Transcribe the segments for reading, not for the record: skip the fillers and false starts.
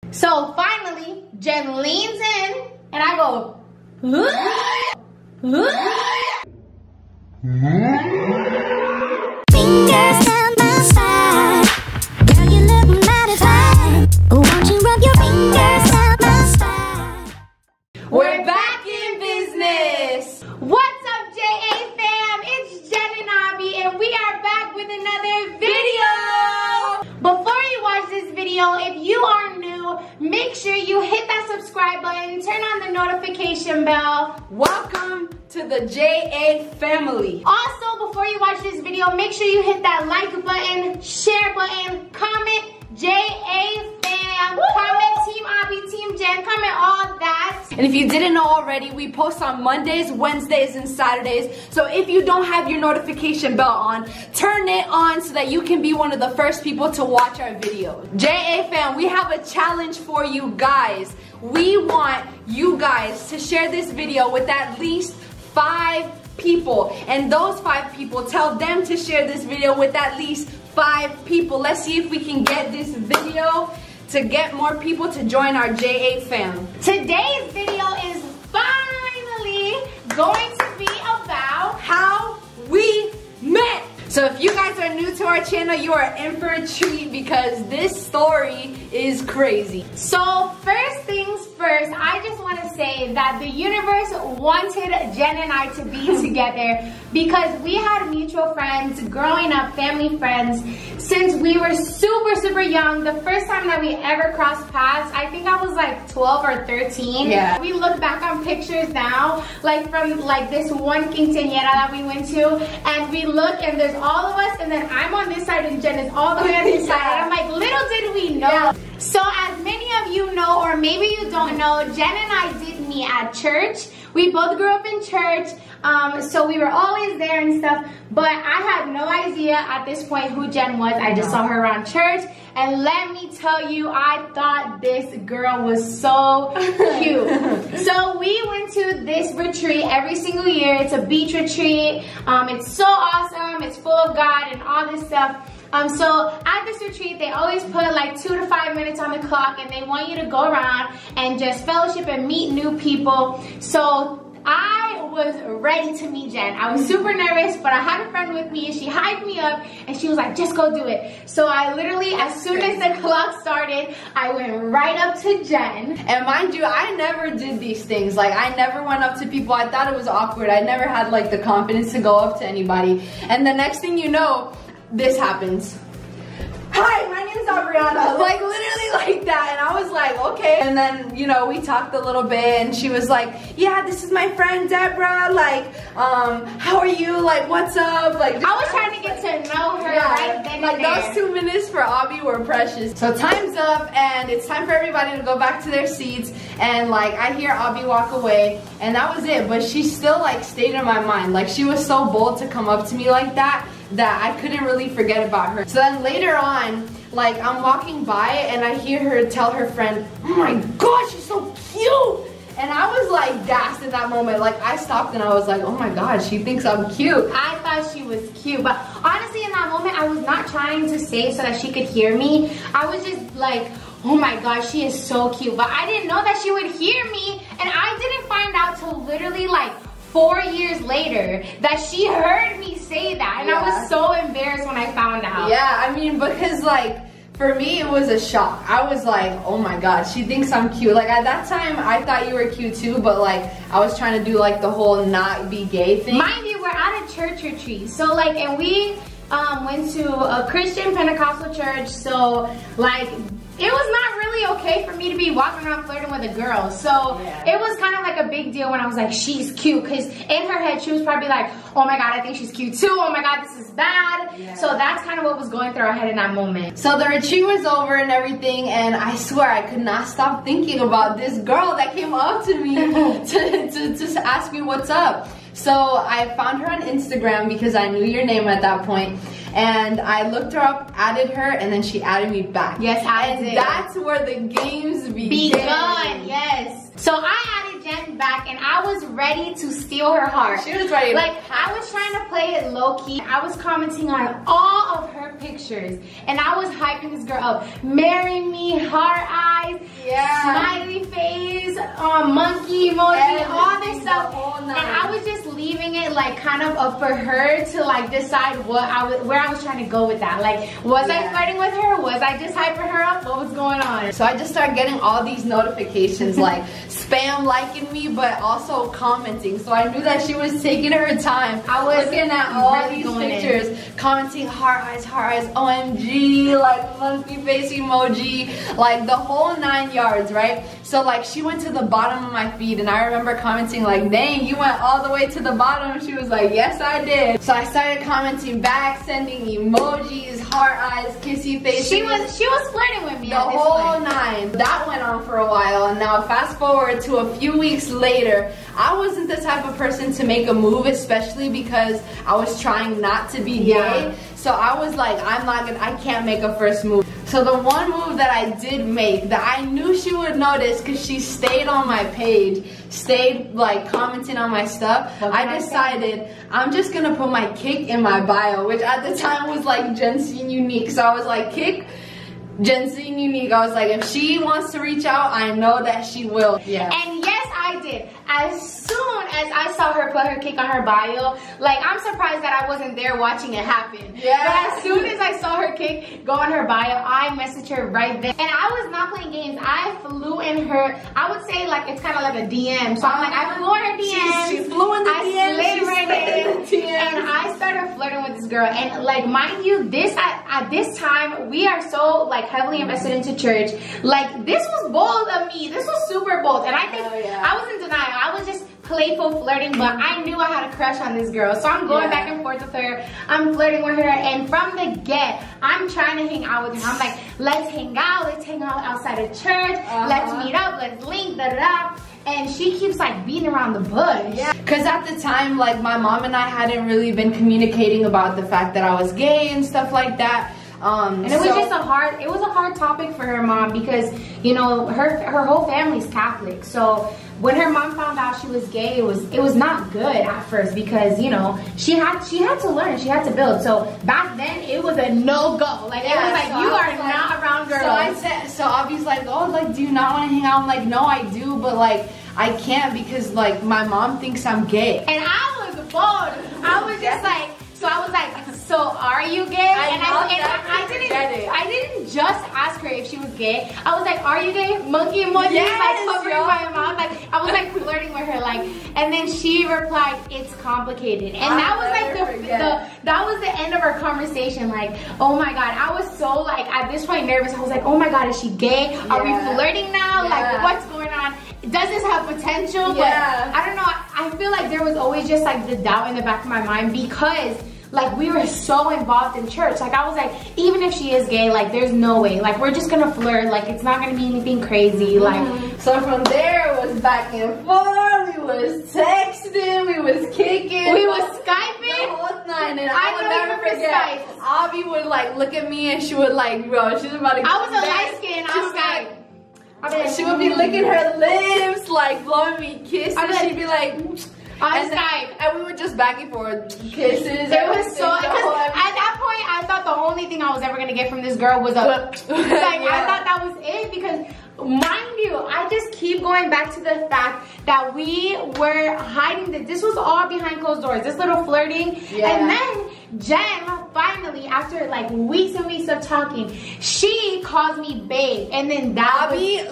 So finally, Jen leans in and I go, fingers down my spine. Girl, you look mighty fine. Won't you rub your fingers down my spine? We're back in business. What's up, JA fam? It's Jen and Abby, and we are back with another video. Before you watch this video, if you are new, make sure you hit that subscribe button, turn on the notification bell. Welcome to the JA family. Also, before you watch this video, make sure you hit that like button, share button, comment JA fam, comment Team Abby, Team Jen, comment all that. And if you didn't know already, we post on Mondays, Wednesdays, and Saturdays. So if you don't have your notification bell on, turn it on so that you can be one of the first people to watch our videos. JA fam, we have a challenge for you guys. We want you guys to share this video with at least 5 people. And those 5 people, tell them to share this video with at least 5 people. Let's see if we can get this video to get more people to join our JA fam. Today's video is finally going to be about how we met. So if you guys are new to our channel, you are in for a treat because this story is crazy. So first things first, I just want to say that the universe wanted Jen and I to be together because we had mutual friends growing up, family friends, since we were super young. The first time that we ever crossed paths, I think I was like 12 or 13. Yeah. We look back on pictures now, like from like this one quinceañera that we went to, and we look and there's all of us, and then I'm on this side and Jen is all the way on this side. And I'm like, little did we know. Yeah. So as many of you know, or maybe you don't know, Jen and I did meet at church. We both grew up in church, so we were always there and stuff, but I had no idea at this point who Jen was. I just saw her around church, and let me tell you, I thought this girl was so cute. So we went to this retreat every single year. It's a beach retreat. It's so awesome. It's full of God and all this stuff. So at this retreat, they always put like 2 to 5 minutes on the clock, and they want you to go around and just fellowship and meet new people. So I was ready to meet Jen. I was super nervous, but I had a friend with me and she hyped me up and she was like, just go do it. So I literally, as soon as the clock started, I went right up to Jen. And mind you, I never did these things. Like, I never went up to people. I thought it was awkward. I never had like the confidence to go up to anybody. And the next thing you know, this happens. Hi, my name's Adriana. Like, literally like that. And I was like, okay. And then, you know, we talked a little bit and she was like, yeah, this is my friend Deborah. Like, how are you? Like, what's up? Like, I was trying to get to know her right then like and there. Those 2 minutes for Abby were precious. So time's up and it's time for everybody to go back to their seats. And like, I hear Abby walk away and that was it. But she still like stayed in my mind. Like, she was so bold to come up to me like that I couldn't really forget about her. So then later on, like, I'm walking by and I hear her tell her friend, oh my gosh, she's so cute. And I was like gassed in that moment. Like, I stopped and I was like, oh my god, she thinks I'm cute. I thought she was cute, but honestly in that moment, I was not trying to say so that she could hear me. I was just like, oh my gosh, she is so cute. But I didn't know that she would hear me, and I didn't find out till literally like 4 years later that she heard me say that, and I was so embarrassed when I found out. Yeah, I mean, because like, for me, it was a shock. I was like, oh my god, she thinks I'm cute. Like, at that time, I thought you were cute too, but like, I was trying to do like the whole not be gay thing. Mind you, we're at a church retreat, so like, and we went to a Christian Pentecostal church, so like, it was not really okay for me to be walking around flirting with a girl. So it was kind of like a big deal when I was like, she's cute. Because in her head, she was probably like, oh my god, I think she's cute too. Oh my god, this is bad. Yeah. So that's kind of what was going through our head in that moment. So the retreat was over and everything. And I swear, I could not stop thinking about this girl that came up to me to ask me what's up. So I found her on Instagram because I knew your name at that point. And I looked her up, added her, and then she added me back. Yes, I did. And that's where the games began. Yes. So I added Jen back, and I was ready to steal her heart. She was ready. Like, I was trying to play it low key. I was commenting on all of her pictures, and I was hyping this girl up. Marry me, heart eyes, smiley face, monkey emoji, all this stuff. And I was just leaving it like kind of up for her to like decide where I was trying to go with that. Like, was I flirting with her? Was I just hyping her up? What was going on? So I just started getting all these notifications like spam liking me, but also commenting. So I knew that she was taking her time. I was looking at all these pictures, commenting heart eyes, OMG, like monkey face emoji, like the whole 9 yards, right? So like she went to the bottom of my feed, and I remember commenting like, dang, you went all the way to the bottom. She was like, yes, I did. So I started commenting back, sending emojis, heart eyes, kissy faces. She was flirting with me the whole 9. That went on for a while, and now fast forward to a few weeks later, I wasn't the type of person to make a move, especially because I was trying not to be gay. So I was like, I can't make a first move. So the one move that I did make, that I knew she would notice because she stayed on my page, stayed like commenting on my stuff, I decided I'm just gonna put my kick in my bio, which at the time was like Jensine Unique. So I was like, kick Jensine Unique. I was like, if she wants to reach out, I know that she will. Yeah. And yes, I did. As soon as I saw her put her kick on her bio, like, I'm surprised that I wasn't there watching it happen. Yeah. But as soon as I saw her kick go on her bio, I messaged her right there. And I was not playing games. I flew in her, I would say like it's kind of like a DM. So I'm like, I flew in her DM. She flew in the DM. Slid right in. And I started flirting with this girl. And like, mind you, at this time, we are so like heavily invested into church. Like, this was bold of me. This was super bold. And I think I was in denial. I was just playful flirting, but I knew I had a crush on this girl. So I'm going back and forth with her. I'm flirting with her, and from the get, I'm trying to hang out with her. I'm like, let's hang out outside of church. Let's meet up, let's link, da-da-da. And she keeps like beating around the bush. Yeah. Cause at the time, like my mom and I hadn't really been communicating about the fact that I was gay and stuff like that. And it was just a hard topic for her mom, because, you know, her whole family's Catholic. So when her mom found out she was gay, it was not good at first, because, you know, she had to learn, she had to build. So back then it was a no-go. Like, it was like, so you are like, not around girls. So Abby's like, oh, like, do you not want to hang out? I'm like, no, I do, but like, I can't, because like my mom thinks I'm gay. And I was bold. I was just like, so I was like, so are you gay? I didn't just ask her if she was gay. I was like, are you gay? Monkey emoji, like covering my mouth. Like, I was like flirting with her, like, and then she replied, it's complicated. And that was like that was the end of our conversation. Like, oh my God, I was so like at this point nervous. I was like, oh my God, is she gay? Are we flirting now? Like, what's going on? Does this have potential? But I don't know. I feel like there was always just like the doubt in the back of my mind, because like we were so involved in church. Like, I was like, even if she is gay, like there's no way. Like, we're just gonna flirt. Like, it's not gonna be anything crazy. Like, so from there it was back and forth. We was texting. We was kicking. We was Skyping. The whole night. And I would never forget. Abby would like look at me and she would like, bro, she's about to. I was a light skin on Skype. She would be licking her lips, like blowing me kisses. She'd be like, on Skype. And we were just back and forth kisses. It was so, at that point, I thought the only thing I was ever gonna get from this girl was a, like, I thought that was it, because mind you, I just keep going back to the fact that we were hiding this. This was all behind closed doors, this little flirting. And then Jen, finally, after like weeks and weeks of talking, she calls me babe. And then Abby,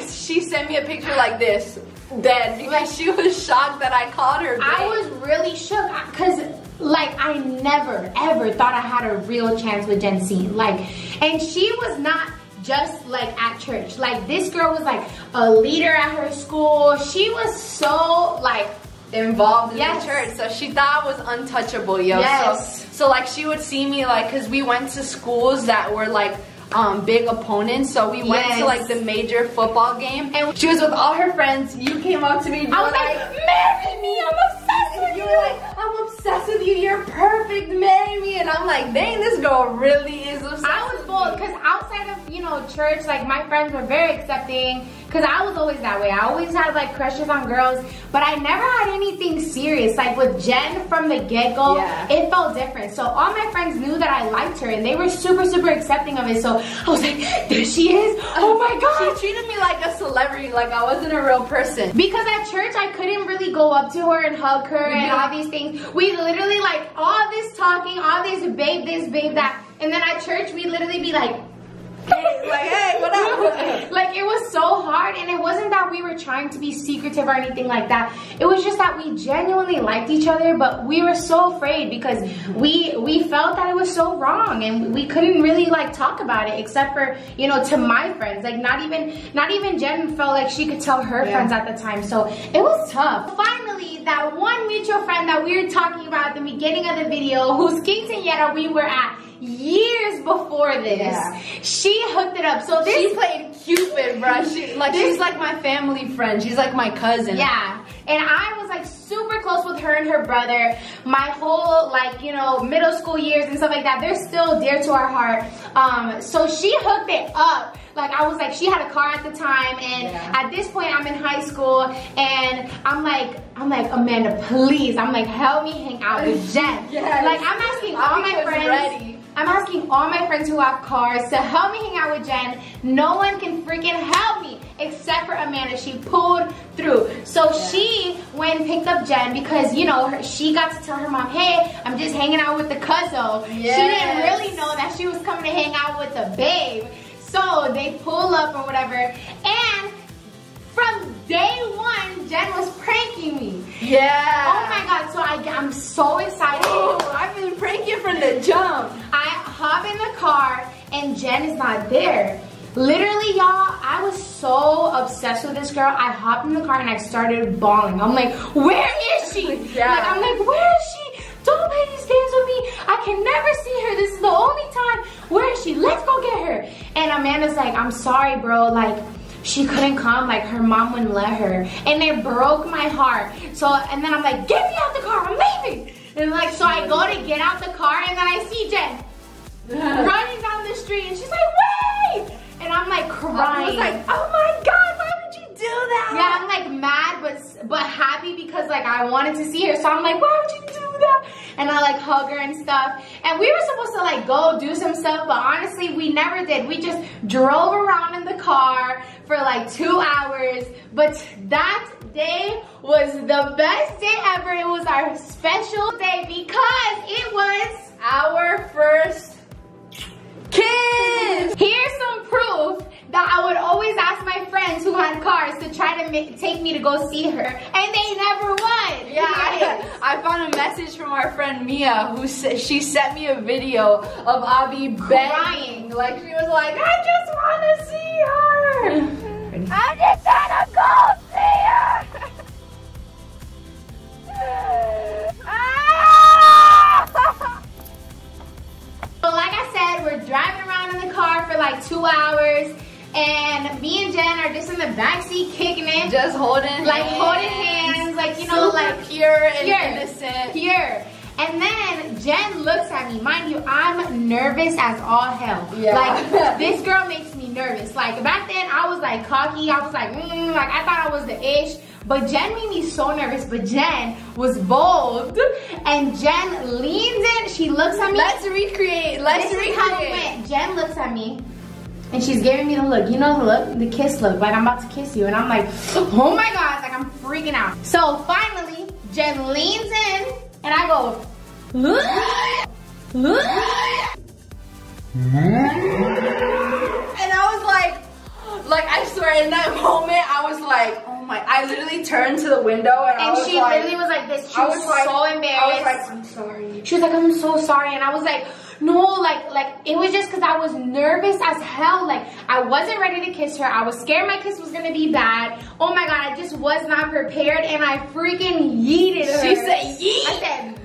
she sent me a picture like this. Dead, because she was shocked that I called her babe. I was really shook, because like I never ever thought I had a real chance with Jensine. Like, and she was not just like at church. Like, this girl was like a leader at her school. She was so like involved in the church, so she thought I was untouchable, yo. So like she would see me, like, because we went to schools that were like big opponents, so we went to like the major football game, and she was with all her friends. You came up to me, I was like, marry me, I'm obsessed with you. You were like, I'm obsessed obsessed with you. You're perfect. Marry me. And I'm like, dang, this girl really is obsessed. I was bold because outside of, you know, church, like my friends were very accepting because I was always that way. I always had like crushes on girls, but I never had anything serious. Like with Jen from the get-go, it felt different. So all my friends knew that I liked her and they were super, super accepting of it. So I was like, there she is. Oh my God. She treated me like a celebrity, like I wasn't a real person. Because at church, I couldn't really go up to her and hug her and all these things. We literally like all this talking, all this, babe that. And then at church, we literally be like, hey, what up? Like it was so hard, and it wasn't that we were trying to be secretive or anything like that. It was just that we genuinely liked each other, but we were so afraid because we felt that it was so wrong, and we couldn't really like talk about it except for, you know, to my friends. Like not even Jen felt like she could tell her friends at the time. So it was tough. Finally, that one mutual friend that we were talking about at the beginning of the video, whose quinceañera we were at years before this, she hooked it up. So this, she played Cupid, bro. She's like my family friend. She's like my cousin. Yeah. And I was like super close with her and her brother. My whole like, you know, middle school years and stuff like that, they're still dear to our heart. So she hooked it up. Like I was like, she had a car at the time, and at this point I'm in high school, and I'm like Amanda, please, I'm like, help me hang out with Jen. Like I'm asking all my friends. I'm asking all my friends who have cars to help me hang out with Jen. No one can freaking help me except for Amanda. She pulled through. So she went and picked up Jen because, you know, she got to tell her mom, hey, I'm just hanging out with the cuzzo. She didn't really know that she was coming to hang out with the babe. So they pull up or whatever. And from day one, Jen was pranking me. Oh my God, so I'm so excited. I've been pranking from the jump. I hop in the car and Jen is not there. Literally, y'all, I was so obsessed with this girl. I hopped in the car and I started bawling. I'm like, where is she? Like, I'm like, where is she? Don't play these games with me. I can never see her. This is the only time. Where is she? Let's go get her. And Amanda's like, I'm sorry, bro. Like, she couldn't come, like her mom wouldn't let her. And it broke my heart. So, and then I'm like, get me out the car, I'm leaving. And like, so I go to get out the car and then I see Jen running down the street and she's like, wait! And I'm like crying. I was like, oh my God, why would you do that? Yeah, I'm like mad but happy because like I wanted to see her. So I'm like, why would you do that? And I like hug her and stuff. And we were supposed to like go do some stuff, but honestly, we never did. We just drove around in the car for like 2 hours. But that day was the best day ever. It was our special day because it was our first kiss. Here's some proof that I would always ask my friends who had cars to try to take me to go see her, and they never would. Yeah, I found a message from our friend Mia who she sent me a video of Abby crying. Like she was like, I just want to see her. I'm just trying to go see her. So like I said, we're driving around in the car for like 2 hours, and me and Jen are just in the backseat kicking it. Just holding hands. Like, you know, like pure and innocent. Pure. And then Jen looks at me. Mind you, I'm nervous as all hell. Like, this girl makes me nervous. Like, back then, I was like cocky. I was like, like I thought I was the ish. But Jen made me so nervous. But Jen was bold. And Jen leans in. She looks at me. Let's recreate. This is how it went. Jen looks at me. And she's giving me the look. You know the look? The kiss look. Like, I'm about to kiss you. And I'm like, oh my God. Like, I'm freaking out. So, finally, Jen leans in. And I go, and I was like I swear in that moment I was like, oh my, I literally turned to the window and she literally was like this. She was so embarrassed. I was like, I'm sorry. She was like, I'm so sorry. And I was like, no, like it was just because I was nervous as hell. Like I wasn't ready to kiss her. I was scared my kiss was gonna be bad. Oh my God, I just was not prepared and I freaking yeeted her. She said yeet. I said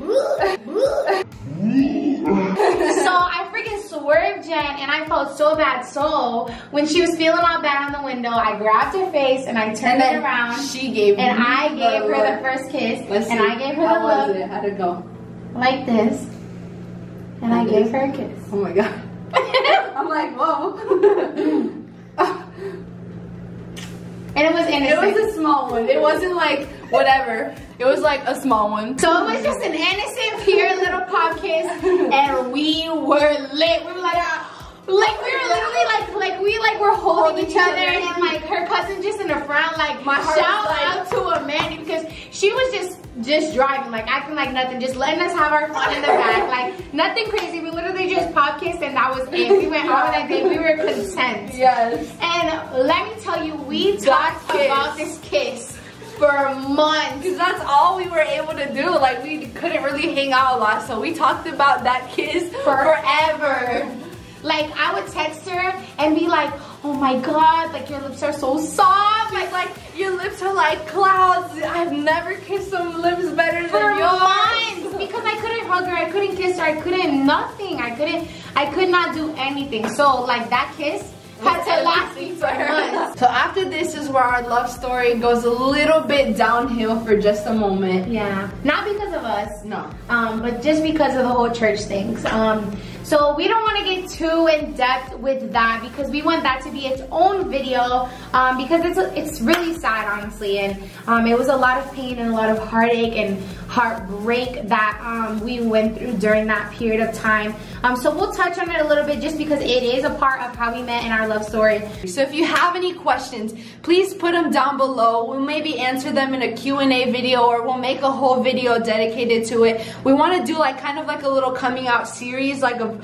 so I freaking swerved Jen and I felt so bad. So when she was feeling all bad on the window, I grabbed her face and I turned it around. She gave and I gave her the first kiss. Let's and see. I gave her How the look. was it? How'd it go? like this, and I gave her a kiss. Oh my god. I'm like, whoa. And it was innocent. It was a small one. It wasn't like whatever. It was like a small one. So it was just an innocent, pure little pop kiss, and we were lit. We were like we were literally we were holding each other, and like her cousin just in the front, like shout out to Amanda, because she was just driving, like acting like nothing, just letting us have our fun in the back, like nothing crazy. We literally just pop kissed, and that was it. We went all that day. We were content. Yes. And let me tell you, we talked about this kiss for months, because that's all we were able to do. Like, we couldn't really hang out a lot, so we talked about that kiss forever. Like, I would text her and be like, oh my god, like your lips are so soft, like your lips are like clouds. I've never kissed some lips better than yours. Months, because I couldn't hug her, I couldn't kiss her, I couldn't nothing. I could not do anything. So like that kiss had to last me for months. So after this is where our love story goes a little bit downhill for just a moment. Yeah, not because of us. No. But just because of the whole church things. So we don't want to get too in depth with that, because we want that to be its own video, because it's really sad, honestly, and it was a lot of pain and a lot of heartache and heartbreak that we went through during that period of time. So we'll touch on it a little bit, just because it is a part of how we met in our love story. So if you have any questions, please put them down below. We'll maybe answer them in a Q&A video, or we'll make a whole video dedicated to it. We want to do like kind of like a little coming out series, like of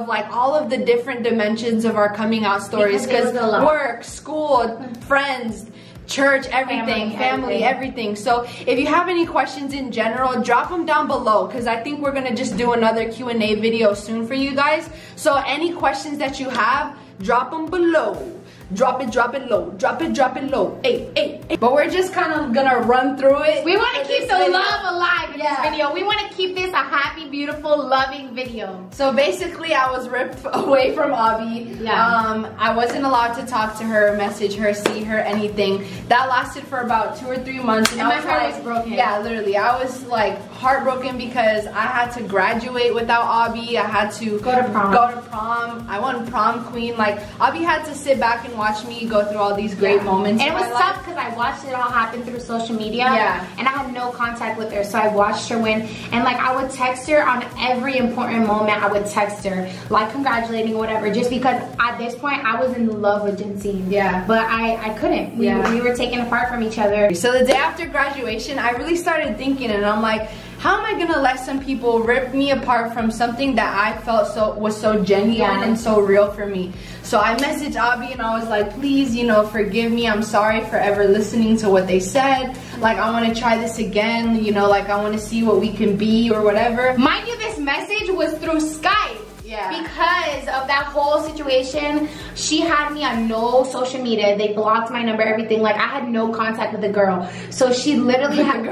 like all of the different dimensions of our coming out stories, because work, school, friends, church, everything, family, everything. So if you have any questions in general, drop them down below, because I think we're gonna just do another Q&A video soon for you guys. So any questions that you have, drop them below. Drop it low. Drop it low. Hey. But we're just kind of gonna run through it. We want to keep the love alive in this video. We want to keep this a happy, beautiful, loving video. So basically, I was ripped away from Abby. Yeah. I wasn't allowed to talk to her, message her, see her, anything. That lasted for about 2 or 3 months. And my heart was broken. Yeah, literally. I was like heartbroken, because I had to graduate without Abby. I had to go to prom. I won prom queen. Like, Abby had to sit back and watch me go through all these great moments. And it was tough, because I watched it all happen through social media. Yeah. And I had no contact with her, so I watched her win. And like, I would text her on every important moment. I would text her, like congratulating, whatever, just because at this point I was in love with Jensine. Yeah. But I couldn't. We were taken apart from each other. So the day after graduation, I really started thinking, and I'm like, how am I gonna let some people rip me apart from something that I felt was so genuine and so real for me? So I messaged Abby and I was like, please, you know, forgive me. I'm sorry for ever listening to what they said. Like, I want to try this again. You know, like, I want to see what we can be or whatever. Mind you, this message was through Skype. Yeah. Because of that whole situation, she had me on no social media. They blocked my number, everything. Like, I had no contact with the girl. So she literally had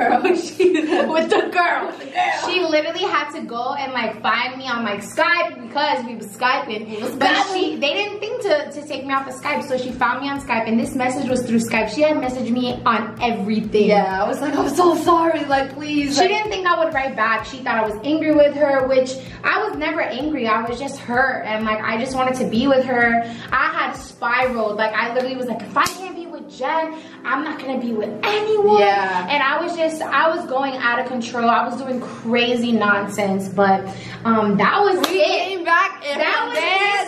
She literally had to go and like find me on like Skype, because we were Skyping. But they didn't think to take me off of Skype, so she found me on Skype, and this message was through Skype. She had messaged me on everything. Yeah, I was like, I'm so sorry, like, please. She didn't think I would write back. She thought I was angry with her, which I was never angry. I was just hurt, and like, I just wanted to be with her. I had spiraled. Like, I literally was like, if I can't be with Jen, I'm not gonna be with anyone. Yeah. And I was going out of control. I was doing crazy nonsense, but that was we came back, and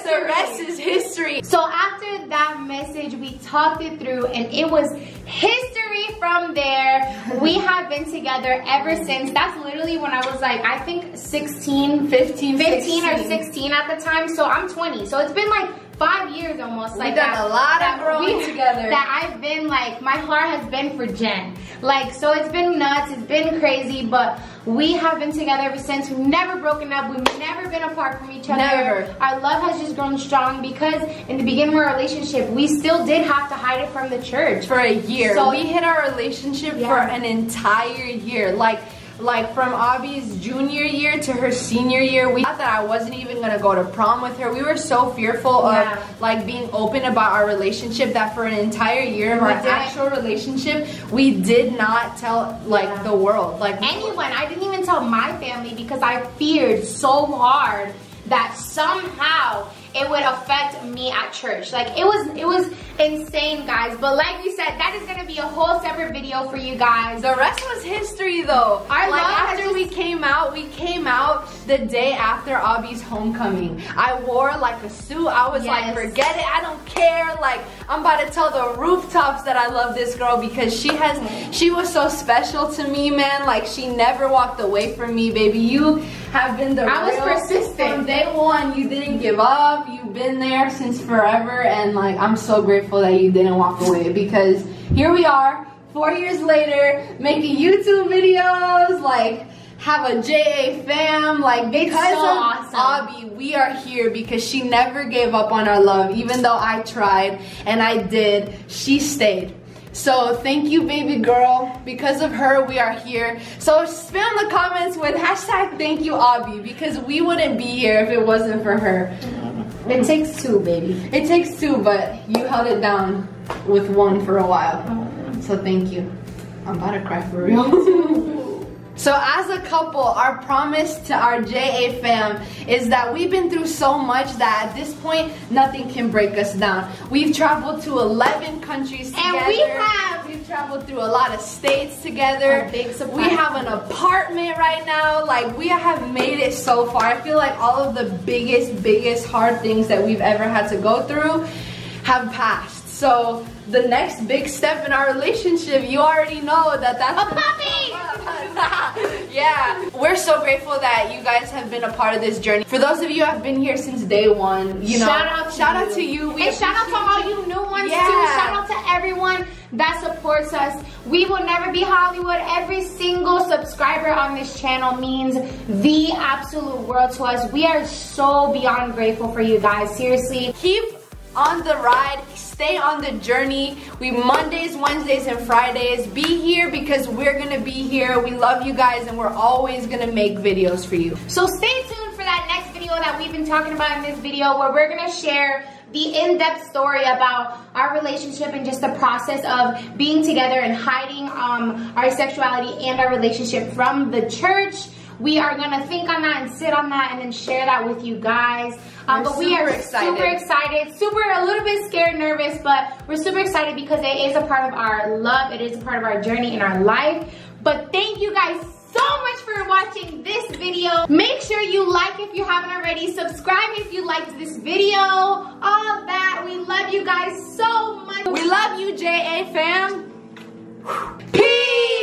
the rest is history. So after that message, we talked it through, and it was history from there. We have been together ever since. That's literally when I was like, I think 15 or 16 at the time. So I'm 20. So it's been like 5 years almost. We've done a lot of growing together. That I've been like, my heart has been for Jen. Like, so it's been nuts, it's been crazy, but we have been together ever since. We've never broken up. We've never been apart from each other. Never. Our love has just grown strong, because in the beginning of our relationship, we still did have to hide it from the church. For a year. So we hid our relationship for an entire year. Like like from Abby's junior year to her senior year, we thought that I wasn't even gonna go to prom with her. We were so fearful of like being open about our relationship that for an entire year of our actual relationship, we did not tell like the world, like anyone. I didn't even tell my family because I feared so hard that somehow it would affect me at church. Like it was insane, guys. But like we said, that is gonna be a whole separate video for you guys. The rest was history though. After we came out the day after Abby's homecoming. I wore like a suit. I was like, forget it, I don't care. Like I'm about to tell the rooftops that I love this girl because she was so special to me, man. Like she never walked away from me, baby. You have been the I was persistent. From day one, you didn't give up. You've been there since forever, and like I'm so grateful that you didn't walk away because here we are 4 years later making YouTube videos, like have a JA fam, like because of Abby we are here because she never gave up on our love. Even though I tried and I did, she stayed. So thank you, baby girl. Because of her, we are here. So spam the comments with hashtag thank you, Abby, because we wouldn't be here if it wasn't for her. It takes two, baby. It takes two, but you held it down with one for a while. So thank you. I'm about to cry for real. So as a couple, our promise to our JA fam is that we've been through so much that at this point, nothing can break us down. We've traveled to 11 countries together. And we've traveled through a lot of states together. We have an apartment right now. Like we have made it so far. I feel like all of the biggest hard things that we've ever had to go through have passed. So the next big step in our relationship, you already know that's a puppy! Yeah, we're so grateful that you guys have been a part of this journey. For those of you who have been here since day one, you know, shout out to you. And shout out to all you new ones too. Shout out to everyone that supports us. We will never be Hollywood. Every single subscriber on this channel means the absolute world to us. We are so beyond grateful for you guys. Seriously. Keep on the ride, stay on the journey. We Mondays, Wednesdays, and Fridays. Be here because we're gonna be here. We love you guys and we're always gonna make videos for you. So stay tuned for that next video that we've been talking about in this video where we're gonna share the in-depth story about our relationship and just the process of being together and hiding our sexuality and our relationship from the church. We are gonna think on that and sit on that and then share that with you guys. But we are super excited, a little bit scared, nervous, but we're super excited because it is a part of our love. It is a part of our journey in our life. But thank you guys so much for watching this video. Make sure you like if you haven't already. Subscribe if you liked this video. All that. We love you guys so much. We love you, JA fam. Peace.